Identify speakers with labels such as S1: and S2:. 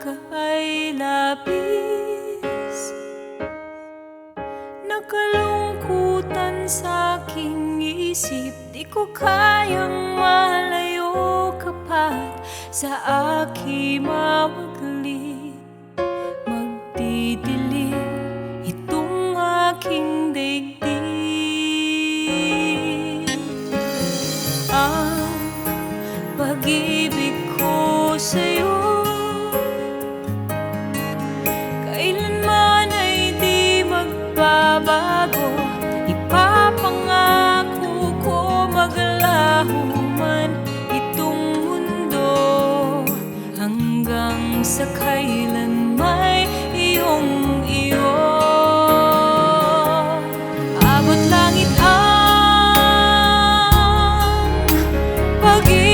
S1: ka ay labis, nakalungkutan sa aking isip. Di ko kayang malayo ka pa't sa aking mawaglit. Magdidilim itong aking daigdig. Ang pag-ibig ko sa'yo kailanman ay di magbabago. Ipapangako ko maglaho man itong mundo, hanggang sa kailan may iyong iyo. Abot langit ang pag-ibig